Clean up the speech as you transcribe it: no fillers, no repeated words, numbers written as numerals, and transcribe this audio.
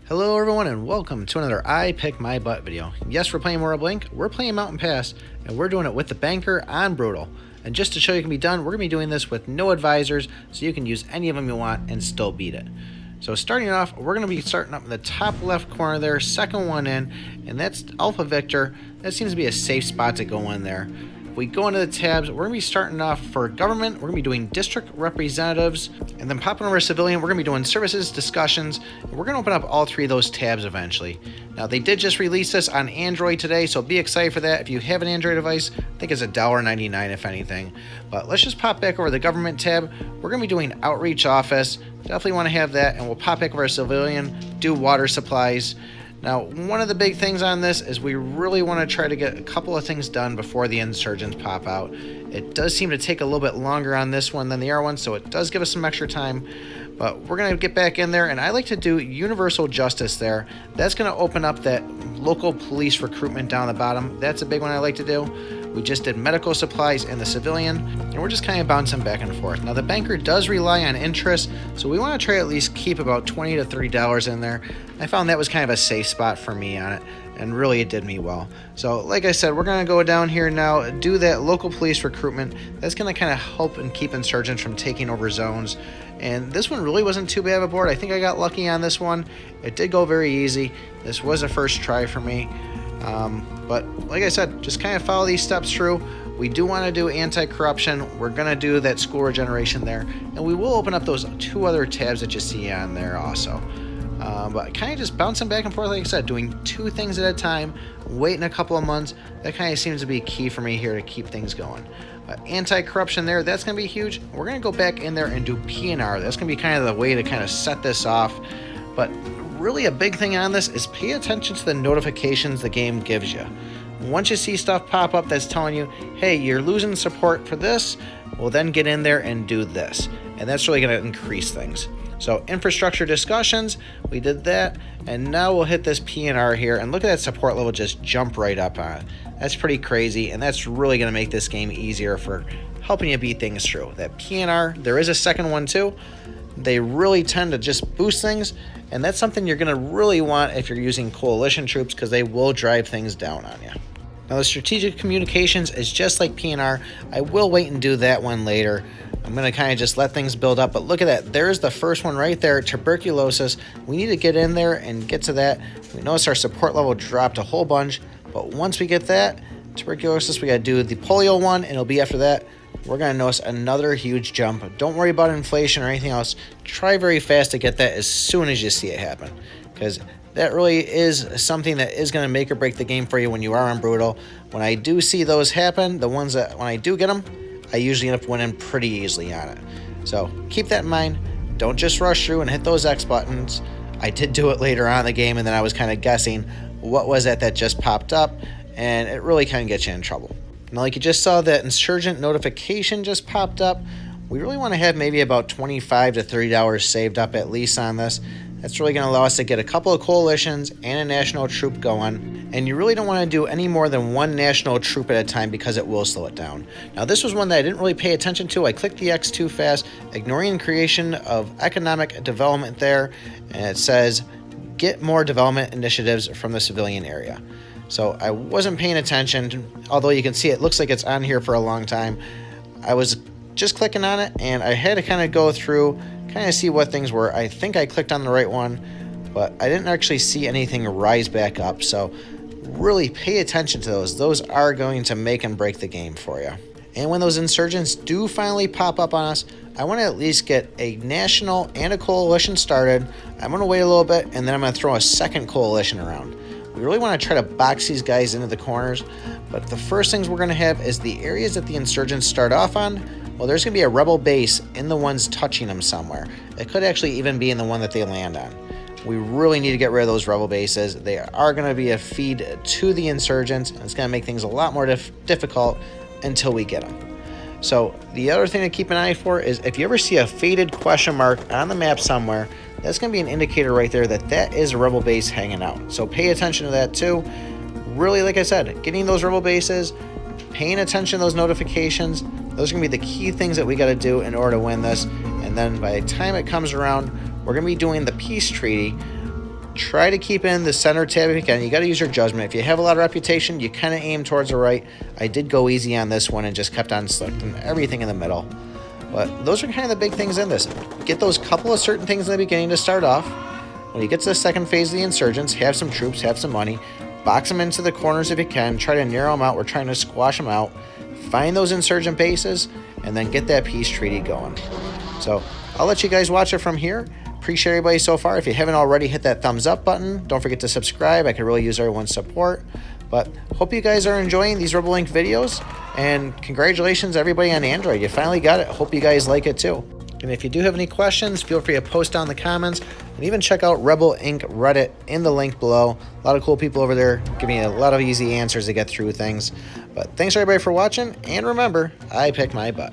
Hello everyone and welcome to another I Pick My Butt video. Yes, we're playing Moral Blink, we're playing Mountain Pass, and we're doing it with the banker on Brutal. And just to show you it can be done, we're going to be doing this with no advisors, so you can use any of them you want and still beat it. So starting off, we're going to be starting up in the top left corner there, second one in, and that's Alpha Victor. That seems to be a safe spot to go in there. If we go into the tabs, we're going to be starting off for government, we're going to be doing district representatives, and then popping over to civilian, we're going to be doing services, discussions, and we're going to open up all three of those tabs eventually. Now, they did just release this on Android today, so be excited for that. If you have an Android device, I think it's $1.99 if anything. But let's just pop back over to the government tab. We're going to be doing outreach office. Definitely want to have that, and we'll pop back over to civilian, do water supplies. Now, one of the big things on this is we really want to try to get a couple of things done before the insurgents pop out. It does seem to take a little bit longer on this one than the other one, so it does give us some extra time. But we're going to get back in there, and I like to do universal justice there. That's going to open up that local police recruitment down the bottom. That's a big one I like to do. We just did medical supplies in the civilian, and we're just kind of bouncing back and forth. Now, the banker does rely on interest, so we want to try to at least keep about $20 to $30 in there. I found that was kind of a safe spot for me on it, and really it did me well. So like I said, we're going to go down here now, do that local police recruitment. That's going to kind of help and keep insurgents from taking over zones. And this one really wasn't too bad of a board. I think I got lucky on this one. It did go very easy. This was a first try for me. But like I said, just kind of follow these steps through. We do want to do anti-corruption. We're going to do that school regeneration there. And we will open up those two other tabs that you see on there also. But kind of just bouncing back and forth, like I said, doing two things at a time, waiting a couple of months. That kind of seems to be key for me here to keep things going. Anti-corruption there, that's going to be huge. We're going to go back in there and do P&R. That's going to be kind of the way to kind of set this off. But really a big thing on this is pay attention to the notifications the game gives you. Once you see stuff pop up that's telling you, hey, you're losing support for this, well then get in there and do this. And that's really going to increase things. So infrastructure discussions, we did that, and now we'll hit this P&R here, and look at that support level just jump right up on it. That's pretty crazy, and that's really going to make this game easier for helping you beat things through. That P&R, there is a second one too. They really tend to just boost things, and that's something you're going to really want if you're using coalition troops, because they will drive things down on you. Now the strategic communications is just like P&R. I will wait and do that one later. I'm going to kind of just let things build up, but look at that. There's the first one right there, tuberculosis. We need to get in there and get to that. We notice our support level dropped a whole bunch, but once we get that, tuberculosis, we got to do the polio one, and it'll be after that. We're going to notice another huge jump. Don't worry about inflation or anything else. Try very fast to get that as soon as you see it happen, because that really is something that is going to make or break the game for you when you are on Brutal. When I do see those happen, the ones that when I do get them, I usually end up winning pretty easily on it. So keep that in mind. Don't just rush through and hit those X buttons. I did do it later on in the game, and then I was kind of guessing what was that just popped up, and it really kind of gets you in trouble. Now, like you just saw, that insurgent notification just popped up. We really want to have maybe about $25 to $30 saved up at least on this. That's really going to allow us to get a couple of coalitions and a national troop going. And you really don't want to do any more than one national troop at a time, because it will slow it down. Now, this was one that I didn't really pay attention to. I clicked the X too fast, ignoring the creation of economic development there. And it says, get more development initiatives from the civilian area. So I wasn't paying attention, although you can see it looks like it's on here for a long time. I was just clicking on it, and I had to kind of go through, kind of see what things were. I think I clicked on the right one, but I didn't actually see anything rise back up. So really pay attention to those. Those are going to make and break the game for you. And when those insurgents do finally pop up on us, I want to at least get a national and a coalition started. I'm going to wait a little bit, and then I'm going to throw a second coalition around. We really want to try to box these guys into the corners, but the first things we're going to have is the areas that the insurgents start off on. Well, there's going to be a rebel base in the ones touching them somewhere. It could actually even be in the one that they land on. We really need to get rid of those rebel bases. They are going to be a feed to the insurgents, and it's going to make things a lot more difficult until we get them. So the other thing to keep an eye for is if you ever see a faded question mark on the map somewhere, that's going to be an indicator right there that that is a rebel base hanging out. So pay attention to that too. Really, like I said, getting those rebel bases, paying attention to those notifications, those are going to be the key things that we got to do in order to win this. And then by the time it comes around, we're going to be doing the peace treaty, Try to keep in the center tab if you can. You got to use your judgment. If you have a lot of reputation, you kind of aim towards the right. I did go easy on this one and just kept on selecting everything in the middle. But those are kind of the big things in this. Get those couple of certain things in the beginning to start off. When you get to the second phase of the insurgents, have some troops, have some money. Box them into the corners if you can. Try to narrow them out. We're trying to squash them out. Find those insurgent bases, and then get that peace treaty going. So I'll let you guys watch it from here. Appreciate everybody so far. If you haven't already, hit that thumbs up button. Don't forget to subscribe. I could really use everyone's support. But hope you guys are enjoying these RoboLink videos. And congratulations, everybody on Android. You finally got it. Hope you guys like it too. And if you do have any questions, feel free to post down in the comments. And even check out Rebel Inc. Reddit in the link below. A lot of cool people over there giving you a lot of easy answers to get through things. But thanks everybody for watching. And remember, I pick my butt.